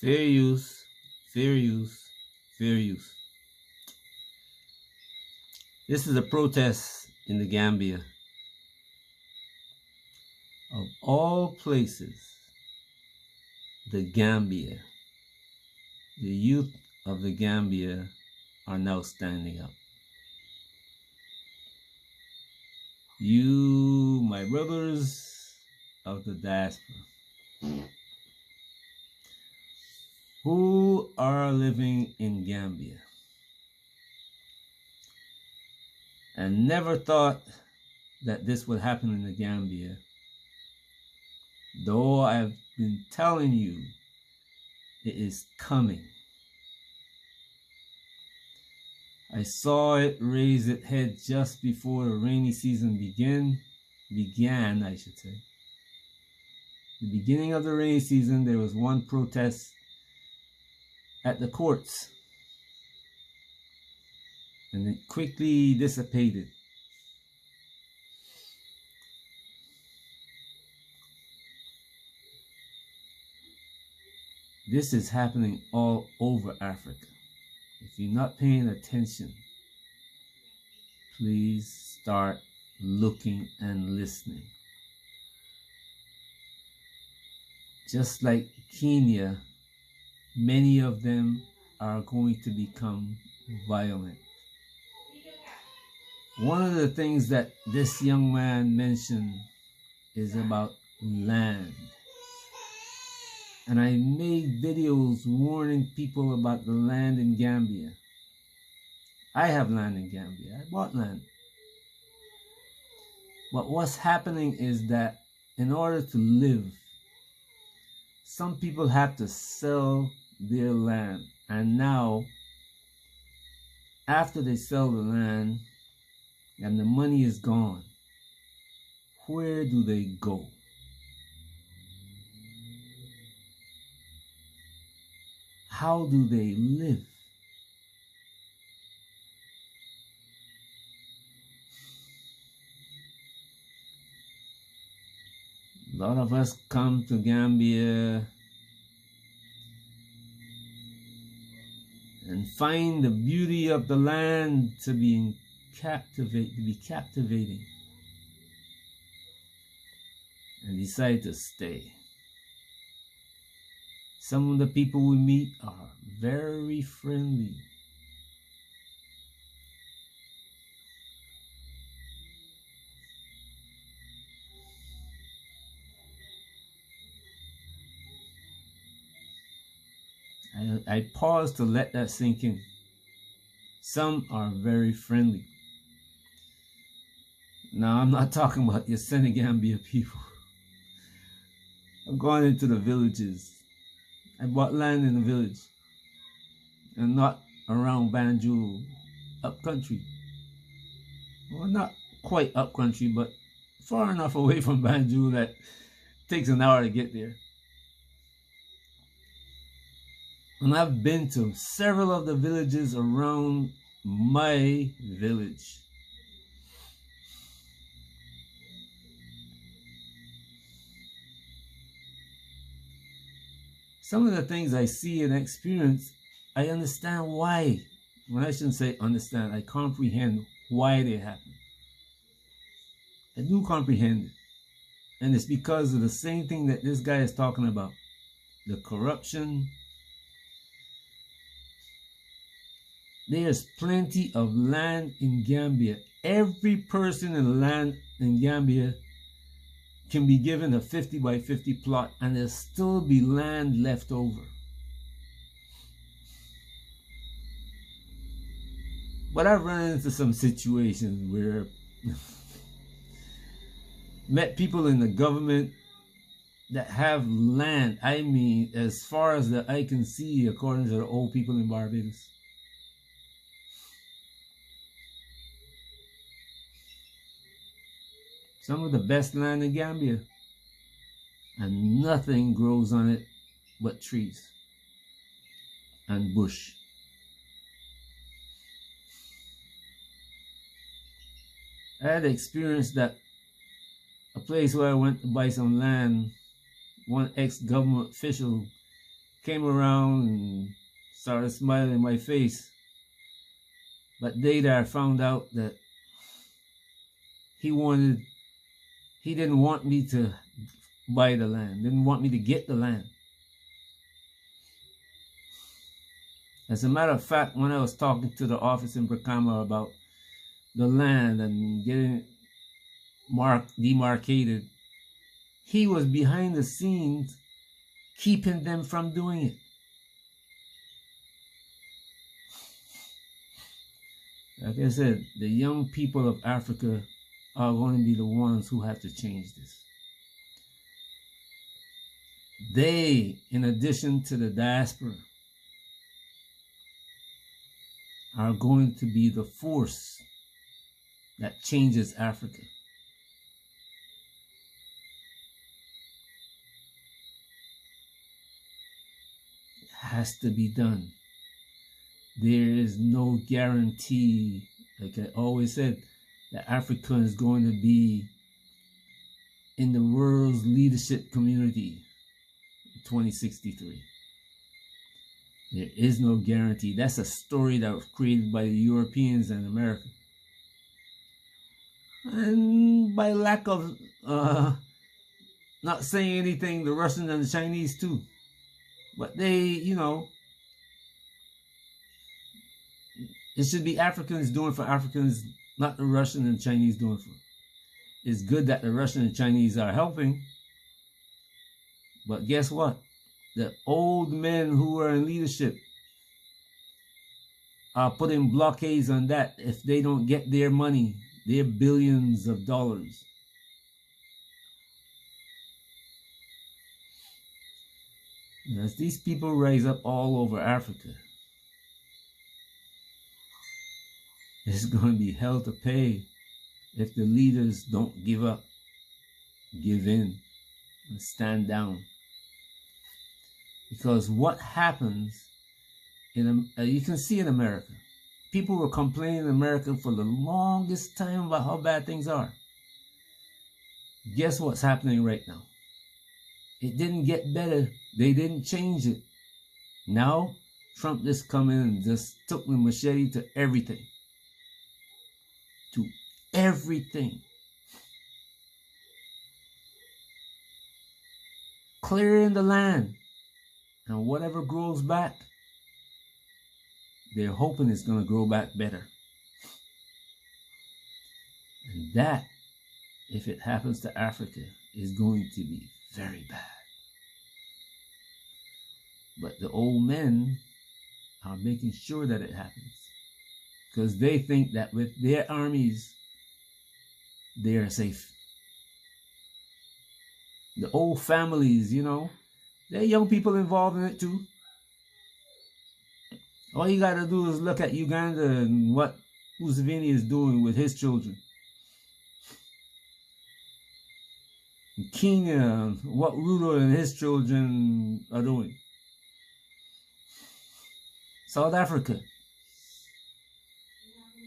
Fair use, fair use, fair use. This is a protest in the Gambia. Of all places, the Gambia, the youth of the Gambia are now standing up. You, my brothers of the diaspora, who are living in Gambia and never thought that this would happen in the Gambia, though I've been telling you it is coming. I saw it raise its head just before the rainy season began, I should say. The beginning of the rainy season, there was one protest at the courts, and it quickly dissipated. This is happening all over Africa. If you're not paying attention, please start looking and listening. Just like Kenya, many of them are going to become violent. One of the things that this young man mentioned is about land. And I made videos warning people about the land in Gambia. I have land in Gambia. I bought land. But what's happening is that in order to live, some people have to sell their land. And now, after they sell the land and the money is gone, where do they go? How do they live? A lot of us come to Gambia and find the beauty of the land to be captivating, and decide to stay. Some of the people we meet are very friendly. I pause to let that sink in. Some are very friendly. Now, I'm not talking about your Senegambia people. I'm going into the villages. I bought land in the village and not around Banjul, up country. Well, not quite up country, but far enough away from Banjul that it takes an hour to get there. And I've been to several of the villages around my village. Some of the things I see and experience, I understand why. Well, I shouldn't say understand, I comprehend why they happen. I do comprehend it. And it's because of the same thing that this guy is talking about. The corruption. There's plenty of land in Gambia. Every person in the land in Gambia can be given a 50 by 50 plot and there'll still be land left over. But I've run into some situations where met people in the government that have land, I mean, as far as the eye can see, according to the old people in Barbados. Some of the best land in Gambia, and nothing grows on it but trees and bush. I had experience that a place where I went to buy some land, one ex-government official came around and started smiling in my face. But later I found out that he didn't want me to buy the land, didn't want me to get the land. As a matter of fact, when I was talking to the office in Brikama about the land and getting it demarcated, he was behind the scenes keeping them from doing it. Like I said, the young people of Africa are going to be the ones who have to change this. They, in addition to the diaspora, are going to be the force that changes Africa. It has to be done. There is no guarantee, like I always said, that Africa is going to be in the world's leadership community in 2063. There is no guarantee. That's a story that was created by the Europeans and America. And by lack of not saying anything, the Russians and the Chinese too. But they, it should be Africans doing for Africans, not the Russians and Chinese doing for. It's good that the Russians and Chinese are helping. But guess what? The old men who are in leadership are putting blockades on that if they don't get their money, their billions of dollars. As these people rise up all over Africa, it's going to be hell to pay if the leaders don't give up, give in, and stand down. Because what happens you can see in America, people were complaining in America for the longest time about how bad things are. Guess what's happening right now? It didn't get better. They didn't change it. Now, Trump just come in and just took the machete to everything. To everything. Clearing the land. And whatever grows back, they're hoping it's going to grow back better. And that, if it happens to Africa, is going to be very bad. But the old men are making sure that it happens. Because they think that with their armies, they are safe. The old families, there are young people involved in it too. All you got to do is look at Uganda and what Museveni is doing with his children. In Kenya, what Ruto and his children are doing. South Africa,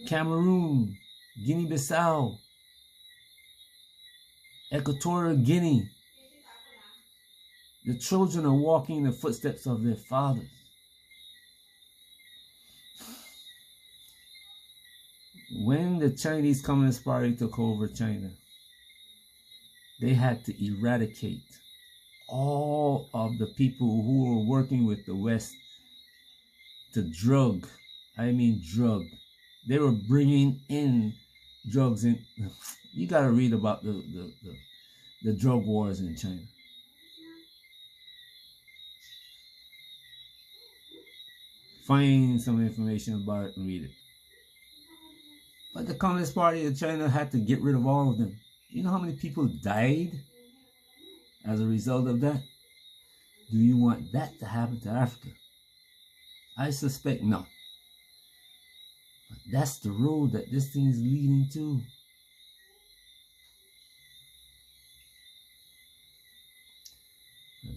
Cameroon, Guinea-Bissau, Equatorial Guinea. The children are walking in the footsteps of their fathers. When the Chinese Communist Party took over China, they had to eradicate all of the people who were working with the West to drug. They were bringing in drugs in. You got to read about the drug wars in China. Find some information about it and read it. But the Communist Party of China had to get rid of all of them. You know how many people died as a result of that? Do you want that to happen to Africa? I suspect no. But that's the road that this thing is leading to.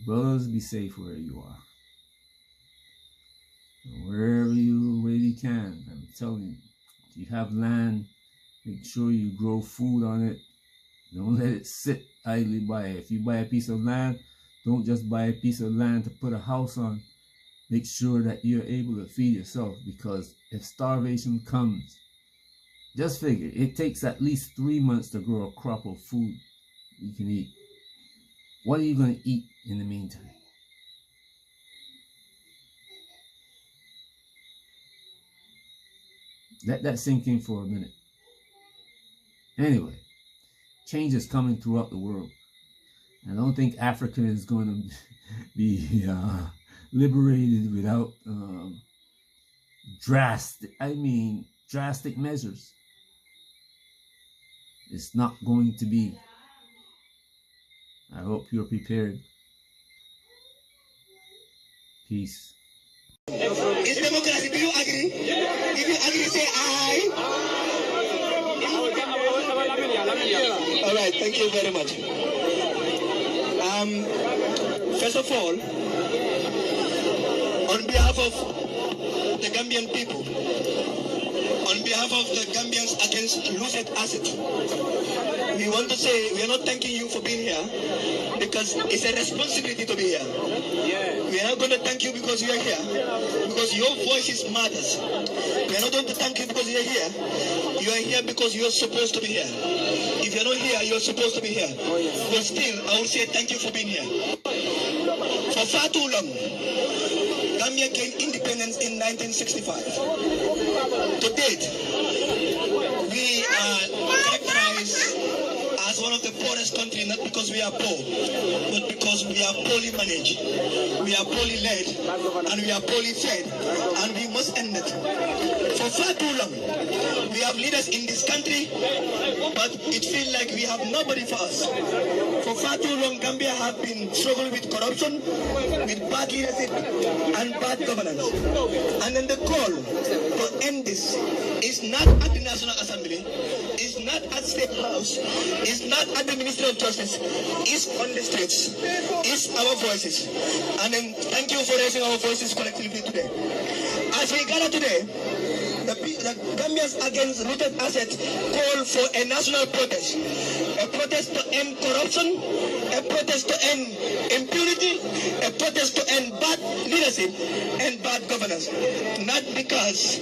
Brothers, be safe where you are. Wherever you can. I'm telling you. If you have land, make sure you grow food on it. Don't let it sit idly by. If you buy a piece of land, don't just buy a piece of land to put a house on. make sure that you're able to feed yourself, because if starvation comes, just figure it takes at least 3 months to grow a crop of food you can eat. What are you going to eat in the meantime? Let that sink in for a minute. Anyway, change is coming throughout the world. I don't think Africa is going to be liberated without drastic measures. It's not going to be. I hope you're prepared. Peace. It's democracy. Do you agree? If you agree, say aye. All right, thank you very much. First of all, on behalf of the Gambian people, on behalf of the Gambians against looted assets, we want to say we are not thanking you for being here because it's a responsibility to be here. We are not going to thank you because you are here, because your voices matters. We are not going to thank you because you are here. You are here because you are supposed to be here. If you are not here, you are supposed to be here. But still, I will say thank you for being here. For far too long, Gambia gained independence in 1965. To date, we are characterized as one of the poorest countries, not because we are poor, but because we are poorly managed, we are poorly led, and we are poorly fed, and we must end it. For far too long, we have leaders in this country, but it feels like we have nobody for us. For far too long, Gambia have been struggling with corruption, with bad leadership, and bad governance. And then the call to end this is not at the National Assembly, is not at State House, is not at the Ministry of Justice, is on the streets, is our voices. And then thank you for raising our voices collectively today. As we gather today, the Gambians against looted assets call for a national protest. A protest to end corruption, a protest to end impunity, a protest to end bad leadership and bad governance. Not because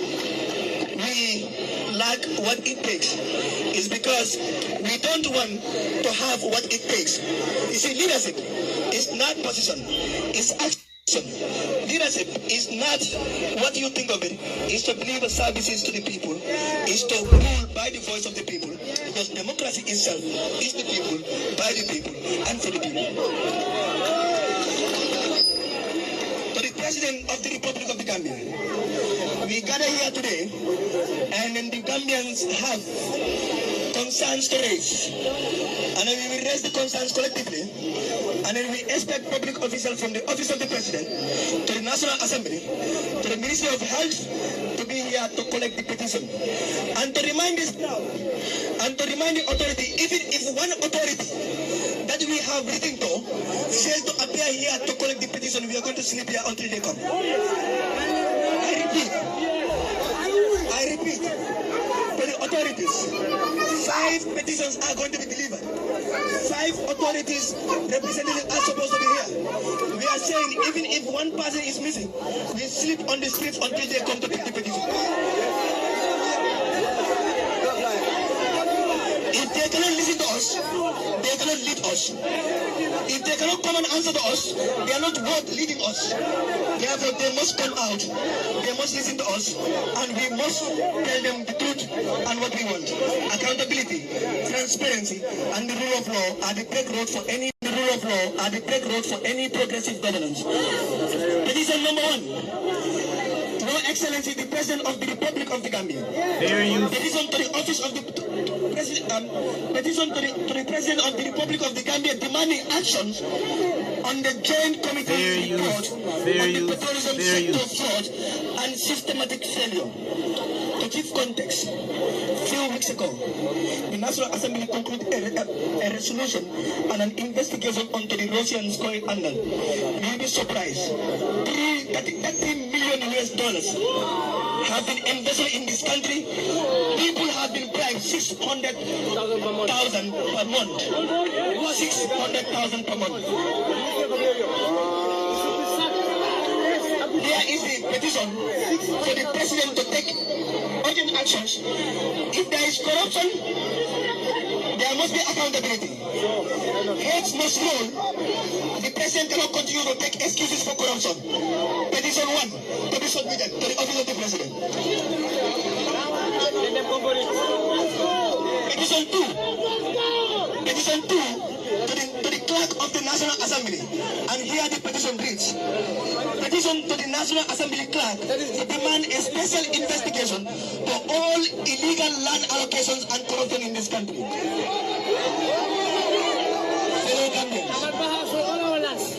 we lack what it takes. It's because we don't want to have what it takes. You see, leadership is not position, it's action. Leadership is not what you think of it. It's to deliver services to the people. It's to rule by the voice of the people. Because democracy itself is the people, by the people, and for the people. To the President of the Republic of the Gambia, we gather here today, and then the Gambians have concerns to raise. And then we will raise the concerns collectively. And then we expect public officials from the Office of the President to the National Assembly, to the Ministry of Health, to be here to collect the petition. And to remind this crowd, and to remind the authority, even if one authority that we have written to fails to appear here to collect the petition, we are going to sleep here until they come. I repeat, to the authorities, 5 petitions are going to be delivered. 5 authorities representatives are supposed to be here. We are saying even if one person is missing, we sleep on the streets until they come to pick the petition. If they cannot listen to us, they cannot lead us. If they cannot come and answer to us, they are not worth leading us. Therefore, they must come out. They must listen to us, and we must tell them the truth and what we want. Accountability, transparency, and the rule of law are the break road for any progressive governance. Petition number 1. Your Excellency, the President of the Republic of the Gambia. Petition to the Office of the President. Petition to the President of the Republic of the Gambia demanding actions on the Joint Committee report on the petroleum sector fraud and systematic failure. To give context, a few weeks ago, the National Assembly concluded a resolution on an investigation onto the Russians going under. You will be surprised. $30 million have been invested in this country. People have been bribed $600,000 per month. $600,000 per month. There petition for the president to take urgent actions. If there is corruption, there must be accountability. Heads must roll. The president cannot continue to take excuses for corruption. Petition 1 to be submitted to the office of the president. Petition 2. Petition 2 to the clerk of the National Assembly. And here the petition reads. Petition to the National Assembly clerk to demand a special investigation for all illegal land allocations and corruption in this country.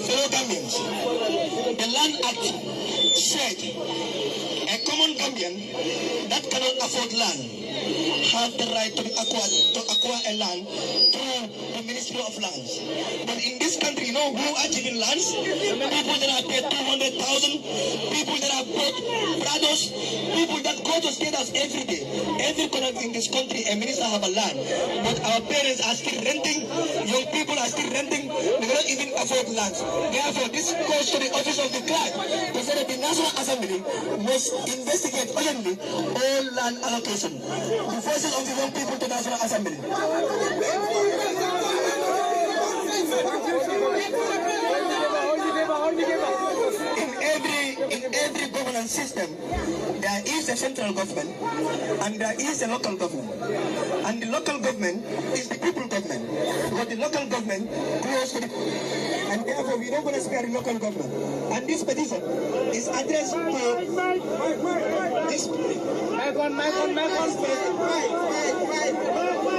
Fellow Gambians, the Land Act said a common Gambian that cannot afford land have the right to acquire a land through the Ministry of Lands. But in this country, you know who are giving lands? People that have paid 200,000, people that have bought Prados, people that go to state house every day. Every corner in this country, a minister have a land. But our parents are still renting, young people are still renting, they don't even afford lands. Therefore, this goes to the office of the clerk to say that the National Assembly must investigate urgently all land allocation. The voices of the young people to the National Assembly. In every governance system, there is a central government and there is a local government. And the local government is the people government. But the local government goes to the people. And therefore, we don't want to spare the local government. And this petition is addressed to this.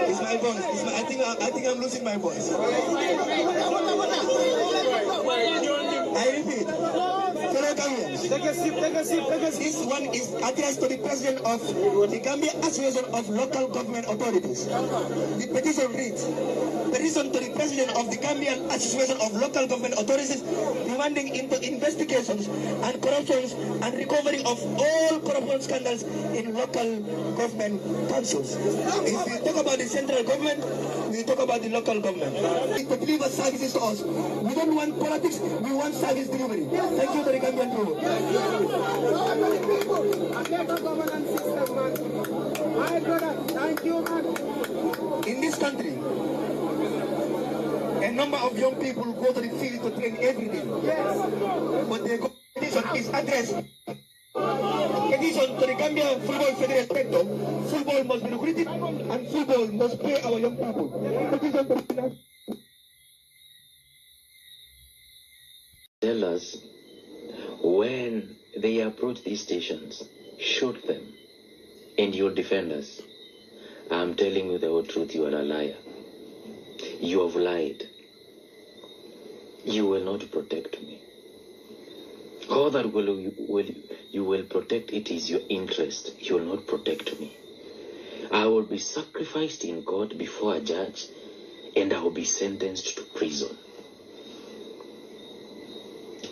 It's my voice. I think I'm losing my voice. I repeat. Fellow Gambians, this one is addressed to the President of the Gambia Association of Local Government Authorities. The petition reads, petition to the President of the Gambian Association of Local Government Authorities demanding into investigations and corruptions and recovery of all corruption scandals in local government councils. If we talk about the central government, we talk about the local government. To deliver services to us. We don't want politics, we want service delivery. Thank you to the Gambian people. In this country, a number of young people go to the field to train every day. But the petition is addressed. Petition to the Gambia Football Federation. Football must be lucrative and football must pay our young people. Petition to the tell us when they approach these stations, shoot them and you'll defend us. I'm telling you the whole truth, you are a liar. You have lied. You will not protect me. All that you will protect, it is your interest. You will not protect me. I will be sacrificed in court before a judge and I will be sentenced to prison.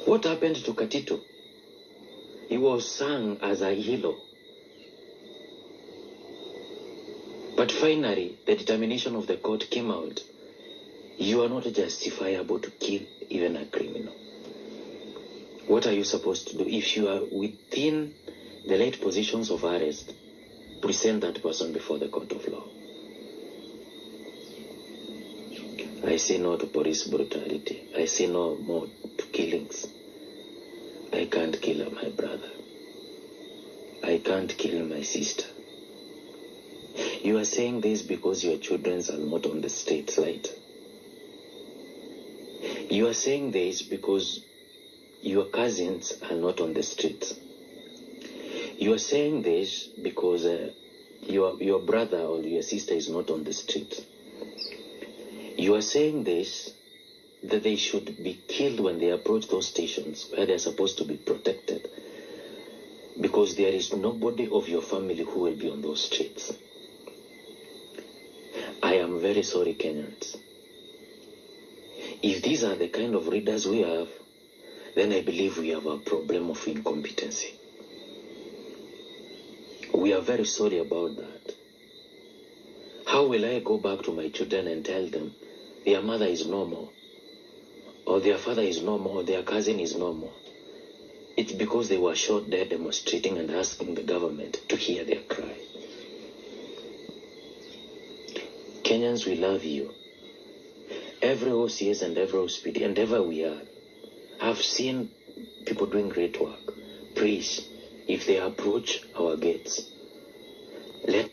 What happened to Katito? He was sung as a hero. But finally, the determination of the court came out. You are not justifiable to kill even a criminal. What are you supposed to do? If you are within the late positions of arrest, present that person before the court of law. I say no to police brutality. I say no more to killings. I can't kill my brother. I can't kill my sister. You are saying this because your children are not on the streets, right? You are saying this because your cousins are not on the streets. You are saying this because your brother or your sister is not on the street. You are saying this that they should be killed when they approach those stations where they are supposed to be protected, because there is nobody of your family who will be on those streets. I am very sorry, Kenyans. If these are the kind of readers we have, then I believe we have a problem of incompetency. We are very sorry about that. How will I go back to my children and tell them their mother is normal, or their father is normal, or their cousin is normal, It's because they were shot dead demonstrating and asking the government to hear their cry. Kenyans, we love you. Every OCS and every OSPD and ever we are, I've seen people doing great work. Please, if they approach our gates, let